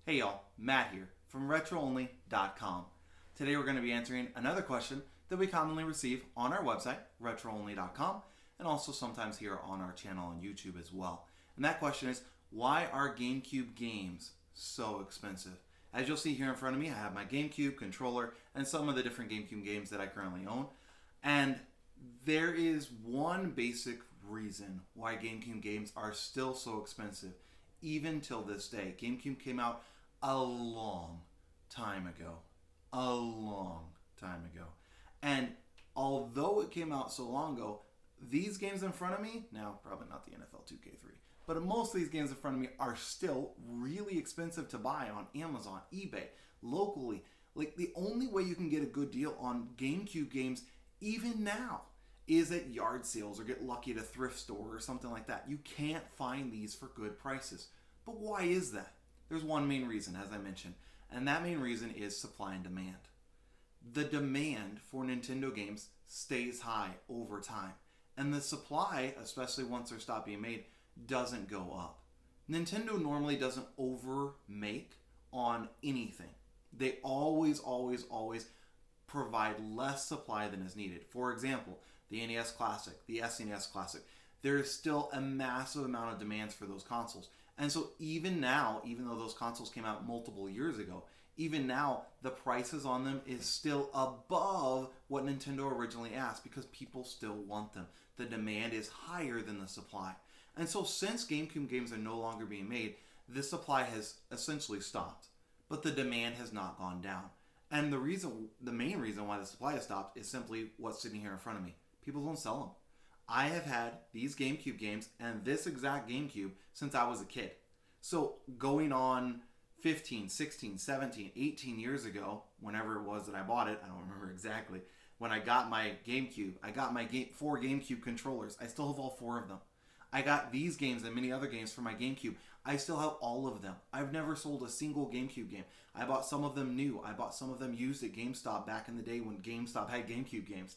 Hey y'all, Matt here from RetroOnly.com. Today we're going to be answering another question that we commonly receive on our website, RetroOnly.com, and also sometimes here on our channel on YouTube as well. And that question is, why are GameCube games so expensive? As you'll see here in front of me, I have my GameCube controller and some of the different GameCube games that I currently own. And there is one basic reason why GameCube games are still so expensive, even till this day. GameCube came out a long time ago. A long time ago. And although it came out so long ago, these games in front of me, now probably not the NFL 2K3, but most of these games in front of me are still really expensive to buy on Amazon, eBay, locally. Like, the only way you can get a good deal on GameCube games, even now, is at yard sales or get lucky at a thrift store or something like that. You can't find these for good prices. But why is that? There's one main reason, as I mentioned, and that main reason is supply and demand. The demand for Nintendo games stays high over time, and the supply, especially once they're stopped being made, doesn't go up. Nintendo normally doesn't over-make on anything. They always provide less supply than is needed. For example, the NES Classic, the SNES Classic, there is still a massive amount of demands for those consoles. And so even now, even though those consoles came out multiple years ago, even now the prices on them is still above what Nintendo originally asked because people still want them. The demand is higher than the supply. And so since GameCube games are no longer being made, this supply has essentially stopped. But the demand has not gone down. And the main reason why the supply has stopped is simply what's sitting here in front of me. People don't sell them. I have had these GameCube games and this exact GameCube since I was a kid. So going on 15, 16, 17, 18 years ago, whenever it was that I bought it, I don't remember exactly, when I got my GameCube, I got my 4 GameCube controllers. I still have all 4 of them. I got these games and many other games for my GameCube. I still have all of them. I've never sold a single GameCube game. I bought some of them new. I bought some of them used at GameStop back in the day when GameStop had GameCube games.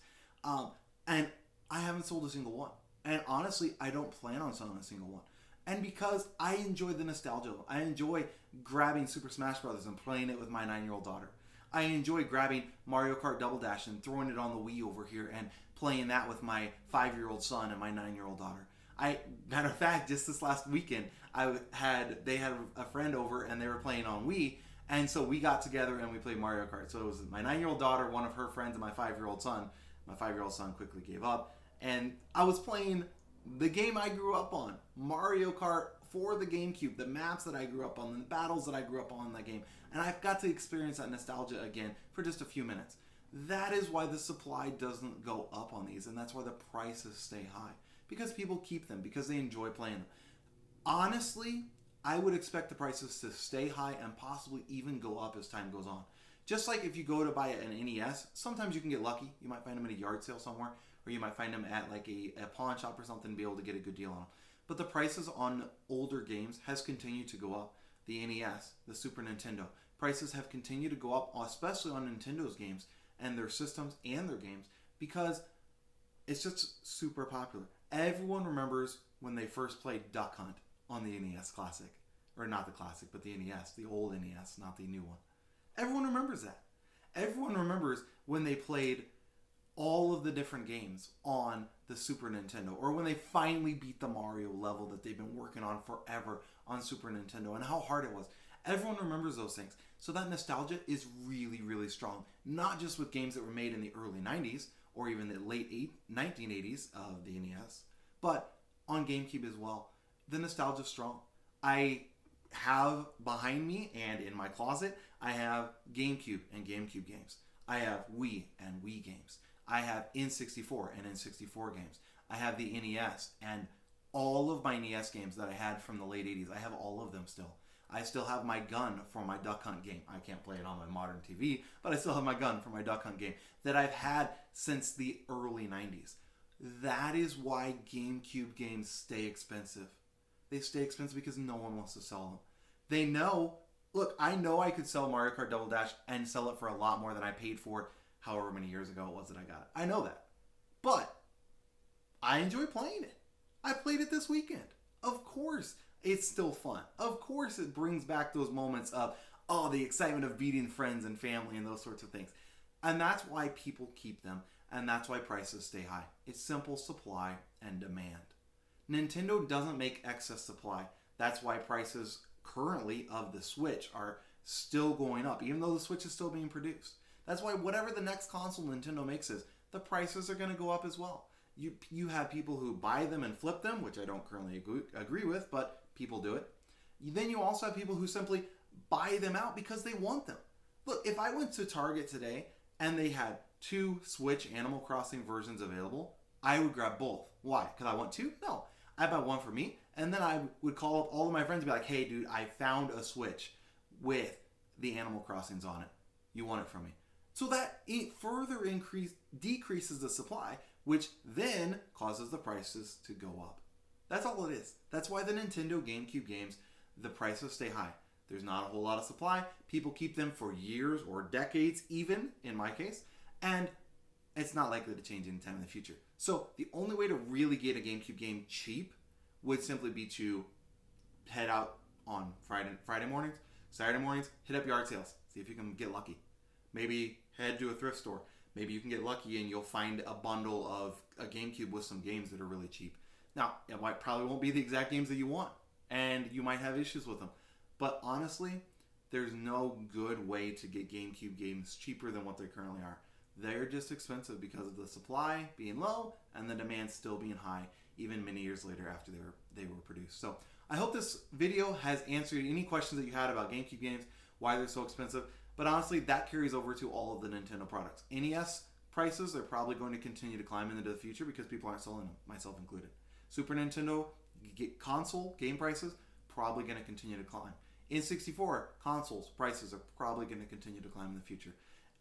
And I haven't sold a single one. And honestly, I don't plan on selling a single one. And because I enjoy the nostalgia. I enjoy grabbing Super Smash Bros. And playing it with my 9-year-old daughter. I enjoy grabbing Mario Kart Double Dash and throwing it on the Wii over here and playing that with my 5-year-old son and my 9-year-old daughter. Matter of fact, just this last weekend, they had a friend over and they were playing on Wii, and so we got together and we played Mario Kart. So it was my 9-year-old daughter, one of her friends, and my 5-year-old son. My 5-year-old son quickly gave up, and I was playing the game I grew up on, Mario Kart for the GameCube, the maps that I grew up on, the battles that I grew up on in that game, and I've got to experience that nostalgia again for just a few minutes. That is why the supply doesn't go up on these, and that's why the prices stay high. Because people keep them, because they enjoy playing them. Honestly, I would expect the prices to stay high and possibly even go up as time goes on. Just like if you go to buy an NES, sometimes you can get lucky. You might find them at a yard sale somewhere, or you might find them at like a pawn shop or something and be able to get a good deal on them. But the prices on older games has continued to go up. The NES, the Super Nintendo, prices have continued to go up, especially on Nintendo's games and their systems and their games, because it's just super popular. Everyone remembers when they first played Duck Hunt on the NES Classic. Or not the Classic, but the NES, the old NES, not the new one. Everyone remembers that. Everyone remembers when they played all of the different games on the Super Nintendo, or when they finally beat the Mario level that they've been working on forever on Super Nintendo, and how hard it was. Everyone remembers those things. So that nostalgia is really strong. Not just with games that were made in the early 90s, or even the late 1980s of the NES, but on GameCube as well. The nostalgia is strong. I have behind me and in my closet, I have GameCube and GameCube games. I have Wii and Wii games. I have N64 and N64 games. I have the NES and all of my NES games that I had from the late 80s. I have all of them still. I still have my gun for my Duck Hunt game. I can't play it on my modern TV, but I still have my gun for my Duck Hunt game that I've had since the early 90s. That is why GameCube games stay expensive. They stay expensive because no one wants to sell them. They know, look, I know I could sell Mario Kart Double Dash and sell it for a lot more than I paid for however many years ago it was that I got it. I know that. But I enjoy playing it. I played it this weekend. Of course, It's still fun. Of course, it brings back those moments of, oh, the excitement of beating friends and family and those sorts of things. And that's why people keep them, and that's why prices stay high. It's simple supply and demand. Nintendo doesn't make excess supply. That's why prices currently of the Switch are still going up, even though the Switch is still being produced. That's why whatever the next console Nintendo makes is, the prices are going to go up as well. You have people who buy them and flip them, which I don't currently agree with, but people do it. Then you also have people who simply buy them out because they want them. Look, if I went to Target today and they had 2 Switch Animal Crossing versions available, I would grab both. Why? Because I want 2? No. I buy one for me, and then I would call up all of my friends and be like, hey, dude, I found a Switch with the Animal Crossings on it. You want it from me? So that further decreases the supply, which then causes the prices to go up. That's all it is. That's why the Nintendo GameCube games, the prices stay high. There's not a whole lot of supply. People keep them for years or decades even, in my case, and it's not likely to change anytime in the future. So the only way to really get a GameCube game cheap would simply be to head out on Friday mornings, Saturday mornings, hit up yard sales, see if you can get lucky. Maybe head to a thrift store. Maybe you can get lucky and you'll find a bundle of a GameCube with some games that are really cheap. Now, it probably won't be the exact games that you want, and you might have issues with them. But honestly, there's no good way to get GameCube games cheaper than what they currently are. They're just expensive because of the supply being low and the demand still being high, even many years later after they were produced. So I hope this video has answered any questions that you had about GameCube games, why they're so expensive. But honestly, that carries over to all of the Nintendo products. NES prices are probably going to continue to climb into the future because people aren't selling them, myself included. Super Nintendo console game prices probably going to continue to climb. N64 consoles prices are probably going to continue to climb in the future.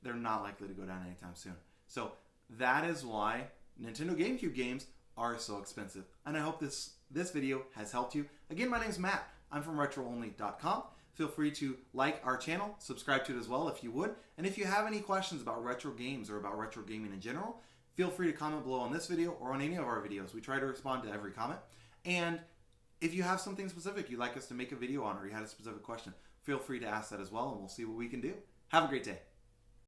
They're not likely to go down anytime soon. So that is why Nintendo GameCube games are so expensive. And I hope this video has helped you. Again, my name is Matt. I'm from RetroOnly.com. Feel free to like our channel, subscribe to it as well if you would. And if you have any questions about retro games or about retro gaming in general, feel free to comment below on this video or on any of our videos. We try to respond to every comment. And if you have something specific you'd like us to make a video on or you had a specific question, feel free to ask that as well and we'll see what we can do. Have a great day.